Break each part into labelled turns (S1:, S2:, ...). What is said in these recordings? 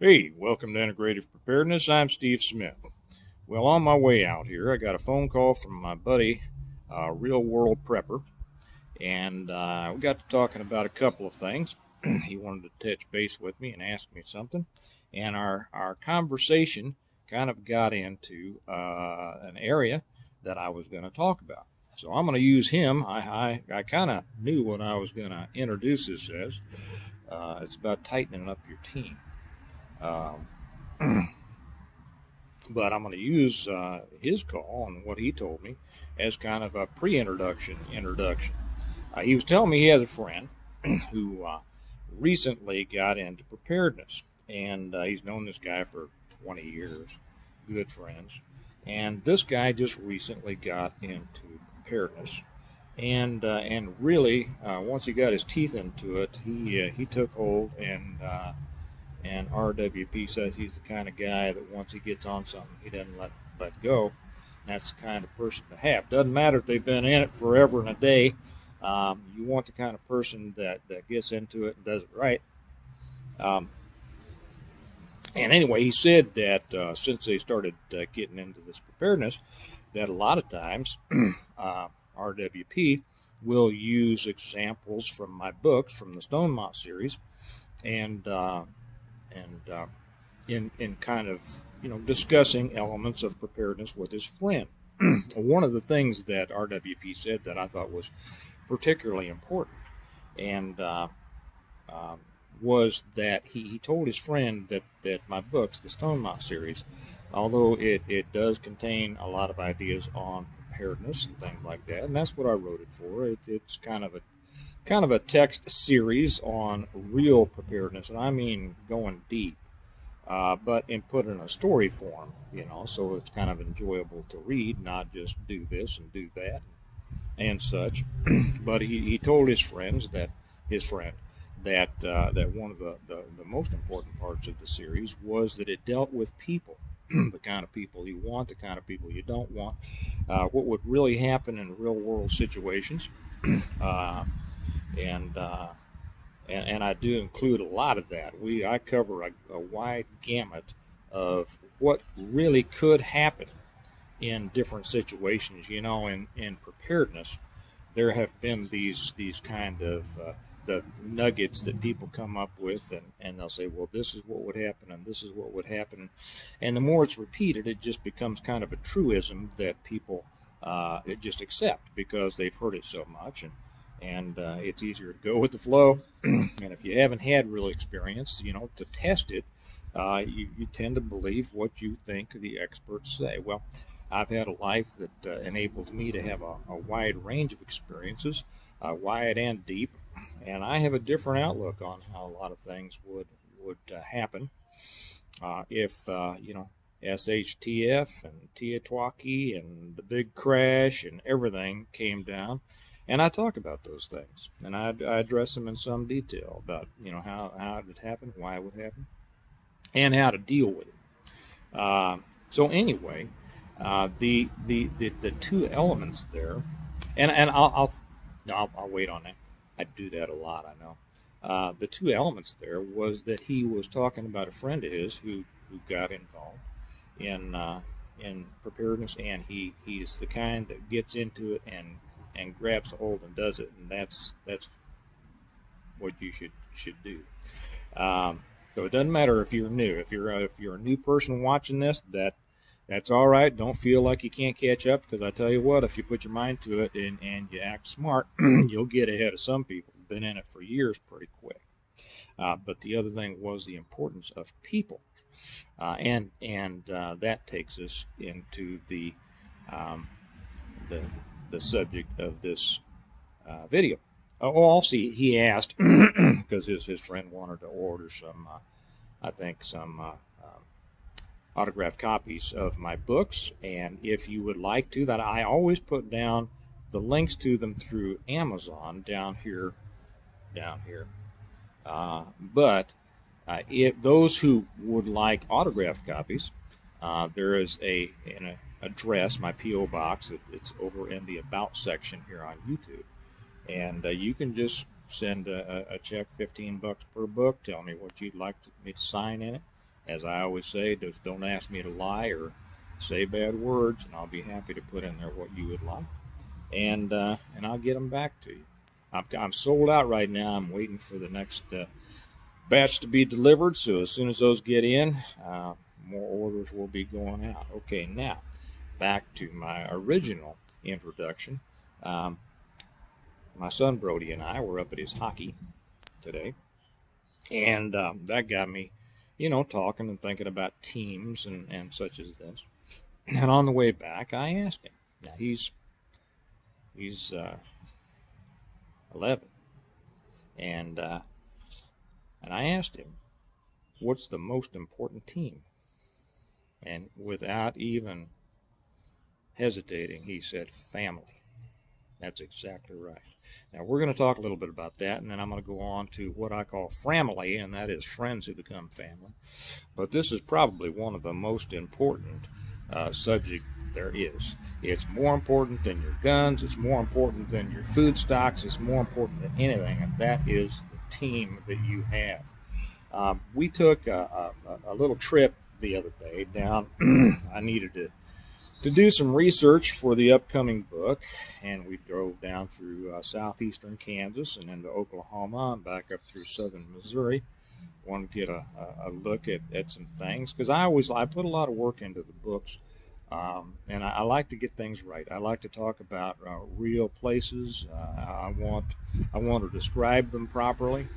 S1: Hey, welcome to Integrative Preparedness. I'm Steve Smith. Well, on my way out here, I got a phone call from my buddy, Real World Prepper, and we got to talking about a couple of things. He wanted to touch base with me and ask me something, and our conversation kind of got into an area that I was going to talk about. So I'm going to use him. I kind of knew what I was going to introduce this as. It's about tightening up your team. Um, but I'm going to use his call and what he told me as kind of a introduction. He was telling me he has a friend who recently got into preparedness, and he's known this guy for 20 years, good friends. And this guy just recently got into preparedness, and really, once he got his teeth into it, he took hold and RWP says he's the kind of guy that once he gets on something, he doesn't let go. And that's the kind of person to have. Doesn't matter if they've been in it forever and a day. You want the kind of person that gets into it and does it right. Um, and anyway, he said that since they started getting into this preparedness, that a lot of times RWP will use examples from my books from the Stone Mop series, and in kind of discussing elements of preparedness with his friend. One of the things that RWP said that I thought was particularly important and was that he told his friend that my books, the Stone Mop series, although it does contain a lot of ideas on preparedness and things like that, and that's what I wrote it for. It's kind of a text series on real preparedness, and I mean going deep, but put in a story form, so it's kind of enjoyable to read, not just do this and do that and such. But he told his friend that one of the most important parts of the series was that it dealt with people, the kind of people you want, the kind of people you don't want, what would really happen in real world situations, uh, and and I do include a lot of that. I cover a wide gamut of what really could happen in different situations. In preparedness, there have been these kind of the nuggets that people come up with, and they'll say, well, this is what would happen, and this is what would happen, and the more it's repeated, it just becomes kind of a truism that people just accept because they've heard it so much, and it's easier to go with the flow. And if you haven't had real experience, to test it, you tend to believe what you think the experts say. Well, I've had a life that enables me to have a wide range of experiences, wide and deep, and I have a different outlook on how a lot of things would happen if SHTF and Tiatuaki and the big crash and everything came down. And I talk about those things, and I address them in some detail about how it would happen, why it would happen, and how to deal with it. So anyway, the two elements there, and I'll wait on that. I do that a lot, I know. The two elements there was that he was talking about a friend of his who got involved in preparedness, and he's the kind that gets into it and grabs a hold and does it, and that's what you should do. So it doesn't matter if you're new. If you're a new person watching this, that's all right. Don't feel like you can't catch up, because I tell you what, if you put your mind to it and you act smart, you'll get ahead of some people who've been in it for years pretty quick. But the other thing was the importance of people, and that takes us into um, the the subject of this video. Oh, also, he asked because his friend wanted to order some, I think, some autographed copies of my books, and if you would like to, that I always put down the links to them through Amazon down here. But if those who would like autographed copies, there is an address, my P.O. box. It's over in the About section here on YouTube, and you can just send a check, $15 per book. Tell me what you'd like me to sign in it, as I always say, just don't ask me to lie or say bad words, and I'll be happy to put in there what you would like, and I'll get them back to you. I'm sold out right now. I'm waiting for the next batch to be delivered. So as soon as those get in, more orders will be going out. Okay, now back to my original introduction. Um, my son Brody and I were up at his hockey today, and that got me, talking and thinking about teams and such as this. And on the way back, I asked him. Now he's 11, and I asked him, "What's the most important team?" And without even hesitating, he said, "Family." That's exactly right. Now, we're going to talk a little bit about that, and then I'm going to go on to what I call family, and that is friends who become family. But this is probably one of the most important subject there is. It's more important than your guns. It's more important than your food stocks. It's more important than anything, and that is the team that you have. We took a little trip the other day down. I needed to do some research for the upcoming book, and we drove down through southeastern Kansas and into Oklahoma and back up through southern Missouri. Wanted to get a look at some things, because I put a lot of work into the books, and I like to get things right. I like to talk about real places. I want to describe them properly.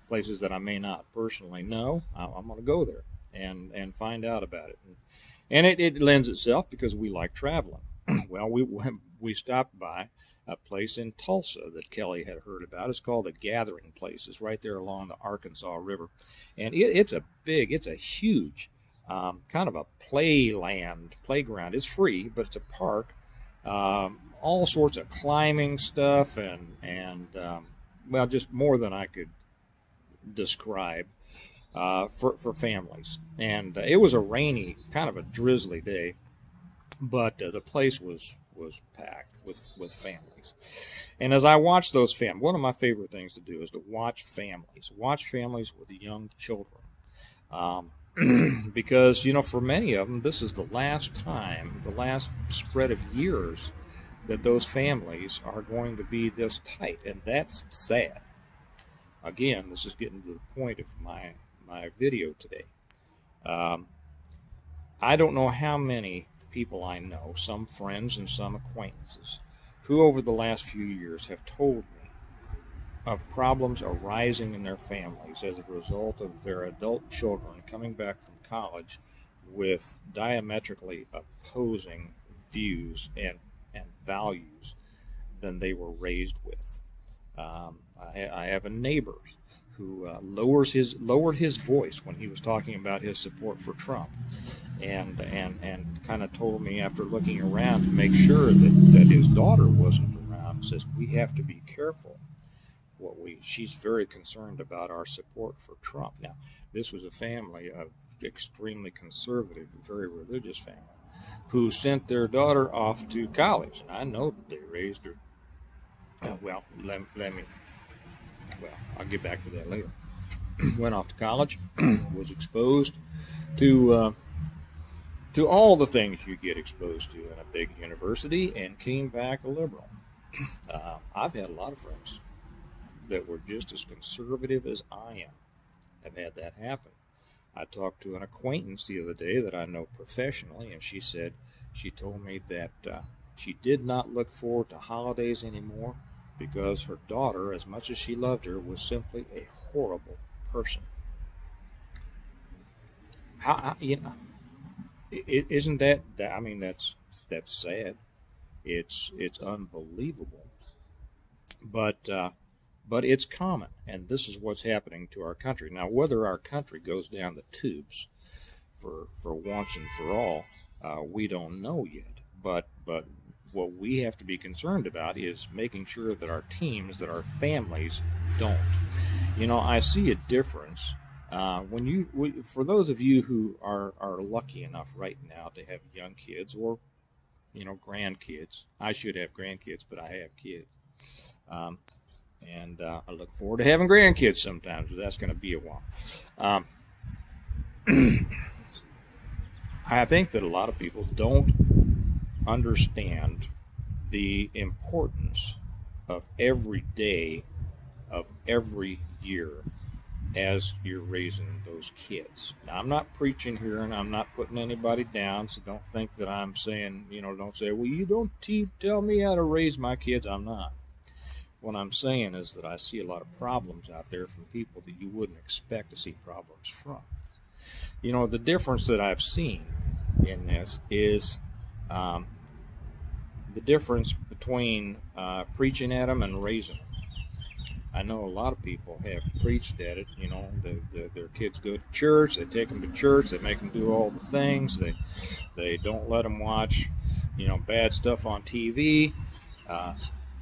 S1: Places that I may not personally know, I'm going to go there and find out about it. And it lends itself because we like traveling. Well, we stopped by a place in Tulsa that Kelly had heard about. It's called the Gathering Place. It's right there along the Arkansas River, and it's a huge kind of a playground. It's free, but it's a park. All sorts of climbing stuff and well, just more than I could describe for families. And it was a rainy, kind of a drizzly day, but the place was packed with families. And as I watched those families, one of my favorite things to do is to watch families with young children. Um, because, for many of them, this is the last spread of years that those families are going to be this tight, and that's sad. Again, this is getting to the point of my video today. Um, I don't know how many people I know, some friends and some acquaintances, who over the last few years have told me of problems arising in their families as a result of their adult children coming back from college with diametrically opposing views and values than they were raised with. I have a neighbor who lowered his voice when he was talking about his support for Trump, and kind of told me, after looking around to make sure that his daughter wasn't around, says we have to be careful. She's very concerned about our support for Trump. Now, this was a family of extremely conservative, very religious family, who sent their daughter off to college, and I know that they raised her. Well, I'll get back to that later. Went off to college, was exposed to all the things you get exposed to in a big university, and came back a liberal. I've had a lot of friends that were just as conservative as I am. I've had that happen. I talked to an acquaintance the other day that I know professionally, and she told me that she did not look forward to holidays anymore because her daughter, as much as she loved her, was simply a horrible person. Isn't that? I mean, that's sad. It's unbelievable, but it's common, and this is what's happening to our country now. Whether our country goes down the tubes for once and for all, we don't know yet. But what we have to be concerned about is making sure that our teams, that our families, don't. I see a difference for those of you who are lucky enough right now to have young kids or grandkids. I should have grandkids, but I have kids. And I look forward to having grandkids sometimes, but that's going to be a while. Um, I think that a lot of people don't understand the importance of every day of every year as you're raising those kids. Now, I'm not preaching here and I'm not putting anybody down, so don't think that I'm saying, don't say, well, you don't tell me how to raise my kids. I'm not. What I'm saying is that I see a lot of problems out there from people that you wouldn't expect to see problems from. The difference that I've seen in this is the difference between preaching at them and raising them. I know a lot of people have preached at it. Their kids go to church, they take them to church, they make them do all the things, they don't let them watch, bad stuff on TV.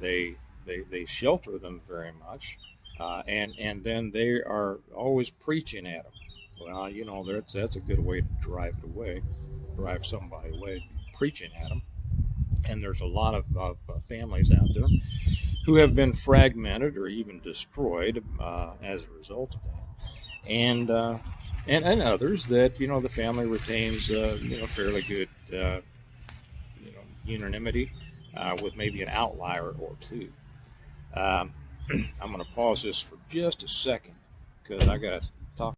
S1: They shelter them very much, and then they are always preaching at them. Well, that's a good way to drive somebody away, preaching at them. And there's a lot of families out there who have been fragmented or even destroyed as a result of that, and others that the family retains fairly good unanimity with maybe an outlier or two. I'm going to pause this for just a second because I got to talk.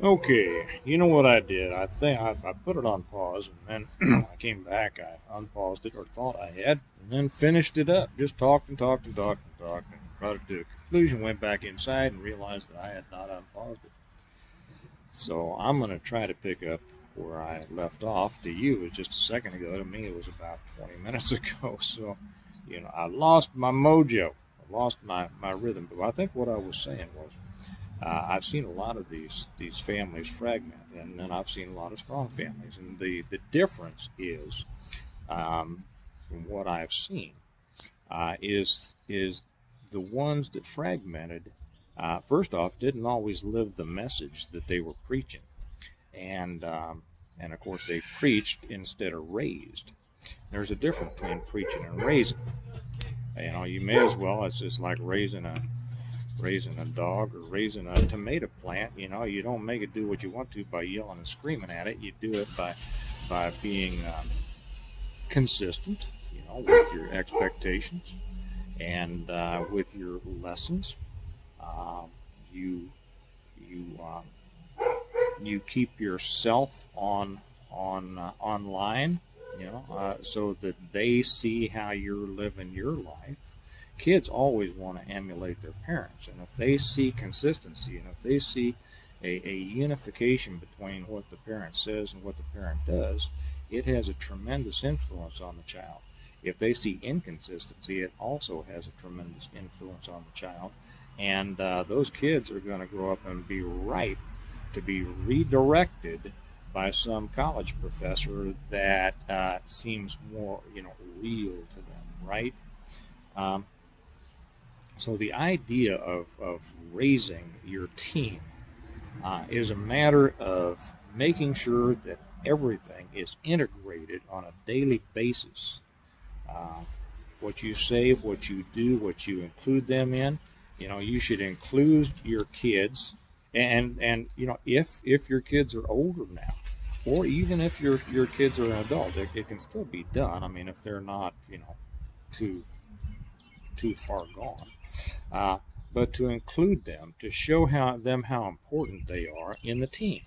S1: Okay, you know what I did? I think I put it on pause, and then I came back, I unpaused it, or thought I had, and then finished it up. Just talked and brought it to a conclusion, went back inside, and realized that I had not unpaused it. So I'm going to try to pick up where I left off. To you, it was just a second ago. To me, it was about 20 minutes ago. So, I lost my mojo. I lost my rhythm. But I think what I was saying was, I've seen a lot of these families fragment, and then I've seen a lot of strong families. And the difference is, from what I've seen, is the ones that fragmented, first off, didn't always live the message that they were preaching. And of course, they preached instead of raised. There's a difference between preaching and raising. You may as well, it's just like raising a dog or raising a tomato plant. You don't make it do what you want to by yelling and screaming at it. You do it by being consistent, with your expectations and with your lessons. You keep yourself online, so that they see how you're living your life. Kids always want to emulate their parents, and if they see consistency, and if they see a unification between what the parent says and what the parent does, it has a tremendous influence on the child. If they see inconsistency, it also has a tremendous influence on the child, and those kids are going to grow up and be ripe to be redirected by some college professor that seems more, real to them, right? So the idea of raising your team is a matter of making sure that everything is integrated on a daily basis. What you say, what you do, what you include them in, you should include your kids, and if your kids are older now, or even if your kids are an adult, it can still be done. I mean, if they're not, too far gone. But to include them, to show how important they are in the team.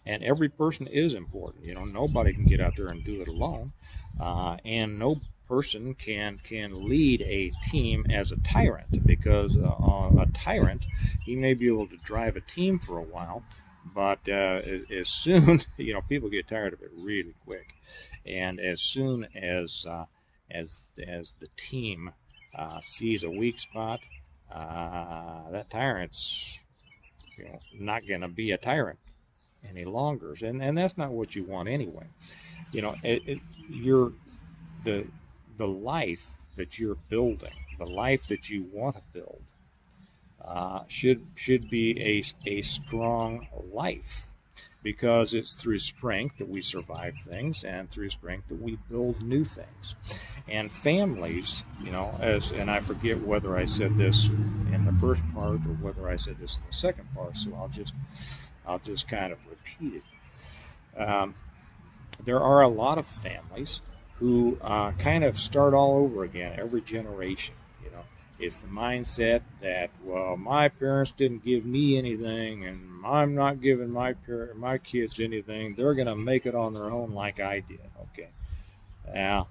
S1: And every person is important. Nobody can get out there and do it alone. And no person can lead a team as a tyrant, because a tyrant, he may be able to drive a team for a while, but as soon, people get tired of it really quick. And as soon as the team sees a weak spot, that tyrant's not going to be a tyrant any longer, and that's not what you want anyway. You're the life that you're building, the life that you want to build, should be a strong life, because it's through strength that we survive things, and through strength that we build new things. And families, and I forget whether I said this in the first part or whether I said this in the second part, so I'll just kind of repeat it. There are a lot of families who kind of start all over again every generation. You know, it's the mindset that, well, my parents didn't give me anything, and I'm not giving my kids anything. They're gonna make it on their own like I did. Okay, now,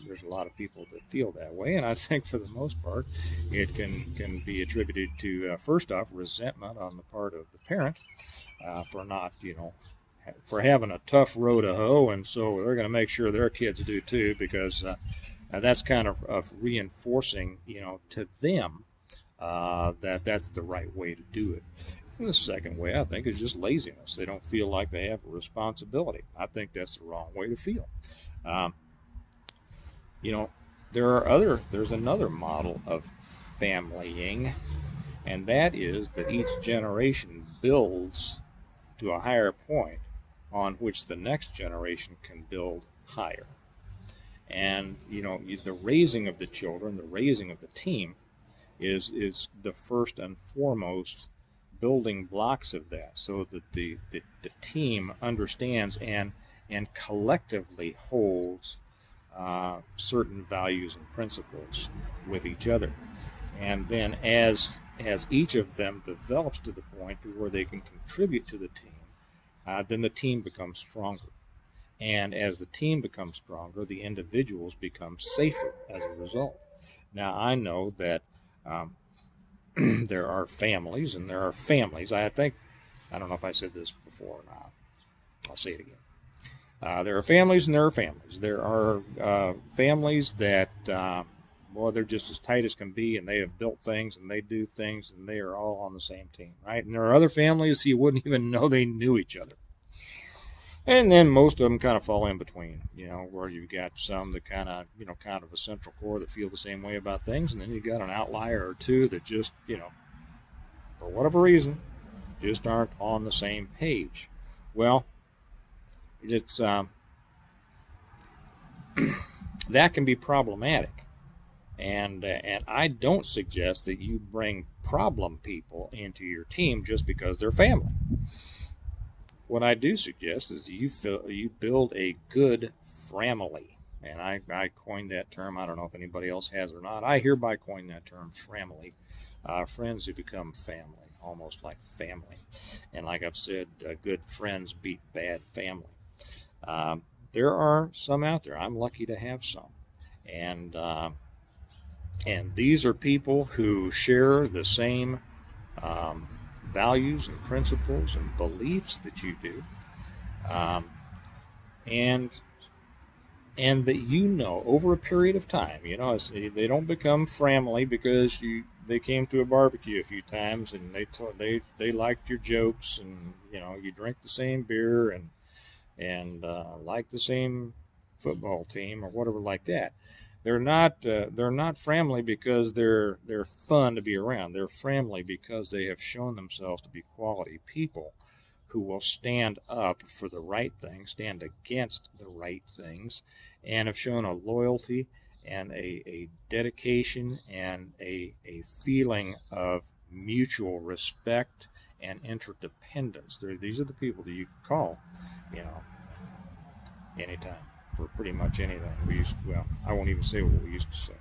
S1: there's a lot of people that feel that way, and I think for the most part, it can be attributed to first off resentment on the part of the parent for not, for having a tough row to hoe, and so they're going to make sure their kids do too, because that's kind of reinforcing, to them that that's the right way to do it. And the second way, I think, is just laziness. They don't feel like they have a responsibility. I think that's the wrong way to feel. Um, you know, there's another model of familying, and that is that each generation builds to a higher point on which the next generation can build higher. And the raising of the children, the raising of the team, is the first and foremost building blocks of that, so that the team understands and collectively holds certain values and principles with each other. And then as each of them develops to the point to where they can contribute to the team, then the team becomes stronger. And as the team becomes stronger, the individuals become safer as a result. Now, I know that there are families and there are families. I don't know if I said this before or not. I'll say it again. There are families and there are families. There are families that, they're just as tight as can be, and they have built things and they do things, and they are all on the same team, right? And there are other families you wouldn't even know they knew each other. And then most of them kind of fall in between, where you've got some that kind of a central core that feel the same way about things, and then you've got an outlier or two that just, for whatever reason, just aren't on the same page. Well, it's that can be problematic, and I don't suggest that you bring problem people into your team just because they're family. What I do suggest is you build a good family, and I coined that term. I don't know if anybody else has or not. I hereby coin that term, family. Friends who become family, almost like family. And like I've said, good friends beat bad family. There are some out there. I'm lucky to have some, and these are people who share the same values and principles and beliefs that you do, and that over a period of time, they don't become family because they came to a barbecue a few times and they liked your jokes, and you drink the same beer and like the same football team or whatever like that. They're not family because they're fun to be around. They're family because they have shown themselves to be quality people who will stand up for the right things, stand against the right things, and have shown a loyalty and a dedication and a feeling of mutual respect and interdependence. These are the people that you can call, anytime for pretty much anything. I won't even say what we used to say.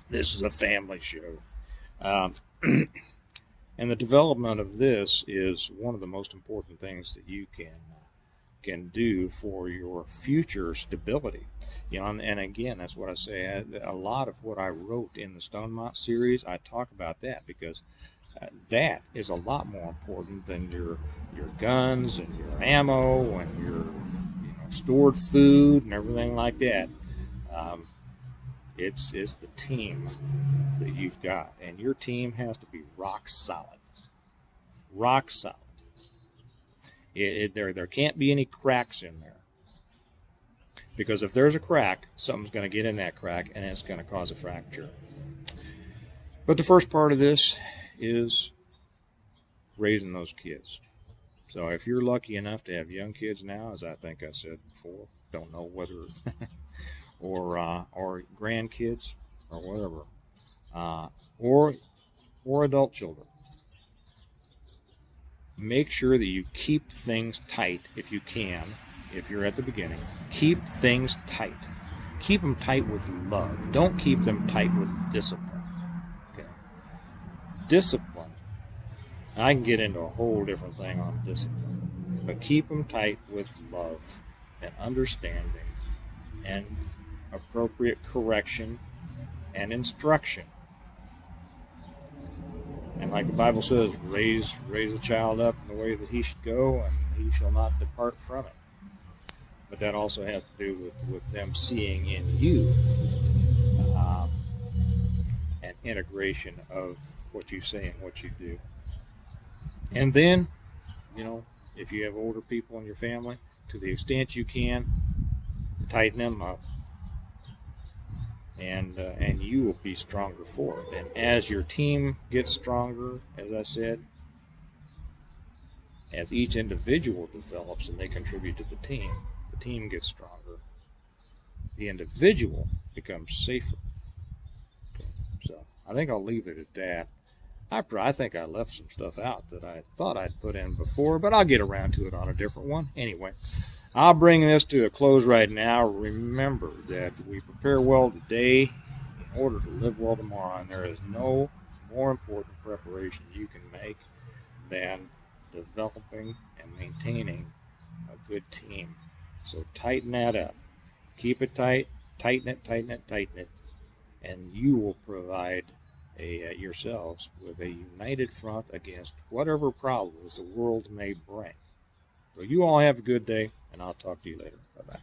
S1: This is a family show. And the development of this is one of the most important things that you can do for your future stability. And again, that's what I say. A lot of what I wrote in the Stone Mop series, I talk about that because that is a lot more important than your guns and your ammo and your stored food and everything like that. It's the team that you've got, and your team has to be rock solid. Rock solid. There can't be any cracks in there, because if there's a crack, something's going to get in that crack, and it's going to cause a fracture. But the first part of this is raising those kids. So if you're lucky enough to have young kids now, as I think I said before, don't know whether or grandkids or whatever, or adult children. Make sure that you keep things tight if you can. If you're at the beginning, keep things tight. Keep them tight with love. Don't keep them tight with discipline. Okay. Discipline. I can get into a whole different thing on discipline, but keep them tight with love and understanding and appropriate correction and instruction. And like the Bible says, raise a child up in the way that he should go, and he shall not depart from it. But that also has to do with them seeing in you an integration of what you say and what you do. And then, if you have older people in your family, to the extent you can, tighten them up, and you will be stronger for it. And as your team gets stronger, as I said, as each individual develops and they contribute to the team gets stronger. The individual becomes safer. So I think I'll leave it at that. I think I left some stuff out that I thought I'd put in before, but I'll get around to it on a different one. Anyway, I'll bring this to a close right now. Remember that we prepare well today in order to live well tomorrow, and there is no more important preparation you can make than developing and maintaining a good team. So tighten that up. Keep it tight, tighten it, and you will provide yourselves with a united front against whatever problems the world may bring. So you all have a good day, and I'll talk to you later. Bye-bye.